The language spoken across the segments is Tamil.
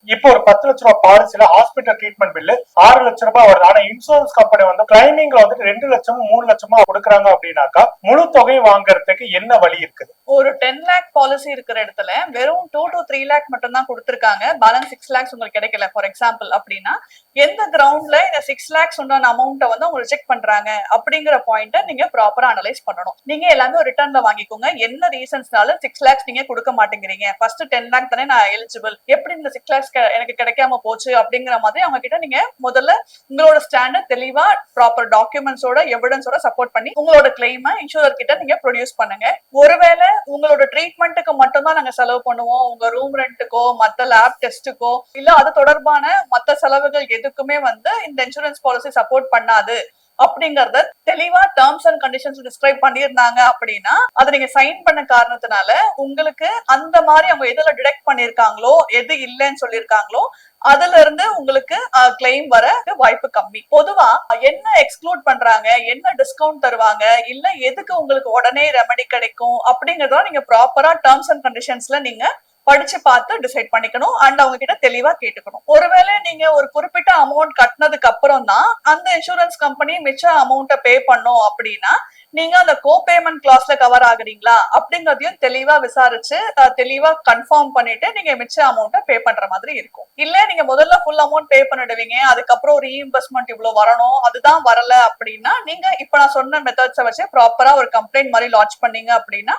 இப்போ ஒரு 10 லட்ச ரூபாய் பாலிசில ஹாஸ்பிட்டல் ட்ரீட்மெண்ட் பில்லு 6 லட்சம் ரூபாய் வருது. ஆனா இன்சூரன்ஸ் கம்பெனி வந்து கிளைமிங்ல வந்துட்டு 2 லட்சமும் 3 லட்சமா கொடுக்குறாங்க அப்படின்னாக்கா முழு தொகை வாங்குறதுக்கு என்ன வழி இருக்குது? ஒரு 10 லேக் பாலிசி இருக்கிற இடத்துல வெறும் 2 to 3 லேக் மட்டும் தான் கொடுத்திருக்காங்க. பேலன்ஸ் 6 லேக்ஸ் உங்களுக்கு கிடைக்கல ஃபார் எக்ஸாம்பிள் அப்படின்னா எந்த கிரவுண்ட்ல இந்த 6 லேக்ஸ் உண்டான அமௌண்ட்டை வந்து அவங்க ரிஜெக்ட் பண்றாங்க அப்படிங்கிற பாயிண்ட்டை நீங்க ப்ராப்பரா அனலைஸ் பண்ணணும். நீங்க எல்லாமே ஒரு ரிட்டர்ன்ல வாங்கிக்கோங்க. என்ன ரீசன்ஸ்னால 6 லேக்ஸ் நீங்க கொடுக்க மாட்டேங்கிறீங்க, ஃபர்ஸ்ட் 10 லேக் தானே நான் எலிஜிபிள், எப்படி இந்த 6 லேக்ஸ் எனக்கு கிடைக்காம போச்சு அப்படிங்கிற மாதிரி அவங்க கிட்ட நீங்க முதல்ல உங்களோட ஸ்டாண்டர்ட் தெளிவா ப்ராப்பர் டாக்குமெண்ட்ஸோட எவிடன்ஸோட சப்போர்ட் பண்ணி உங்களோட கிளைமை இன்சூரர் கிட்ட நீங்க ப்ரொடியூஸ் பண்ணுங்க. ஒருவேளை உங்களோட ட்ரீட்மெண்ட்டுக்கு மட்டும் தான் நாங்க செலவு பண்ணுவோம், உங்க ரூம் ரெண்ட்டுக்கோ மத்த லேப் டெஸ்ட்டுக்கோ இல்ல அது தொடர்பான மத்த செலவுகள் எதுக்குமே வந்து இந்த இன்சூரன்ஸ் பாலிசி சப்போர்ட் பண்ணாது அப்படிங்கறத தெளிவா டேர்ம்ஸ் அண்ட் கண்டிஷன்ஸ் டிஸ்கிரைப் பண்ணிருந்தாங்க அப்படின்னா அதை நீங்க சைன் பண்ண காரணத்தினால உங்களுக்கு அந்த மாதிரி அவங்க எதுல டிடெக்ட் பண்ணிருக்காங்களோ எது இல்லைன்னு சொல்லியிருக்காங்களோ அதுல இருந்து உங்களுக்கு கிளைம் வர வாய்ப்பு கம்மி. பொதுவா என்ன எக்ஸ்க்ளூட் பண்றாங்க, என்ன டிஸ்கவுண்ட் தருவாங்க, இல்ல எதுக்கு உங்களுக்கு உடனே ரெமெடி கிடைக்கும் அப்படிங்கறத நீங்க ப்ராப்பரா டேர்ம்ஸ் அண்ட் கண்டிஷன்ஸ்ல நீங்க படிச்சு பார்த்து டிசைட் பண்ணிக்கணும் அண்ட் அவங்க கிட்ட தெளிவா கேட்டுக்கணும். ஒருவேளை நீங்க ஒரு குறிப்பிட்ட அமௌண்ட் கட்டினதுக்கு அப்புறம் தான் அந்த இன்சூரன்ஸ் கம்பெனி மிச்ச அமௌண்ட்டை பே பண்ணும் அப்படின்னா நீங்க அந்த கோ பேமெண்ட் கிளாஸ்ல கவர் ஆகுறீங்களா அப்படிங்கறதையும் தெளிவா விசாரிச்சு தெளிவா கன்ஃபார்ம் பண்ணிட்டு நீங்க மிச்ச அமௌண்ட்டை பே பண்ற மாதிரி இருக்கும். இல்ல நீங்க முதல்ல ஃபுல் அமௌண்ட் பே பண்ணிடுவீங்க, அதுக்கப்புறம் ரீஇம்பர்ஸ்மெண்ட் இவ்வளவு வரணும் அதுதான் வரல அப்படின்னா நீங்க இப்ப நான் சொன்ன மெத்தட்ஸை வச்சு ப்ராப்பரா ஒரு கம்ப்ளைண்ட் மாதிரி லான்ச் பண்ணீங்க அப்படின்னா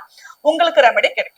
உங்களுக்கு ரெமெடி கிடைக்கும்.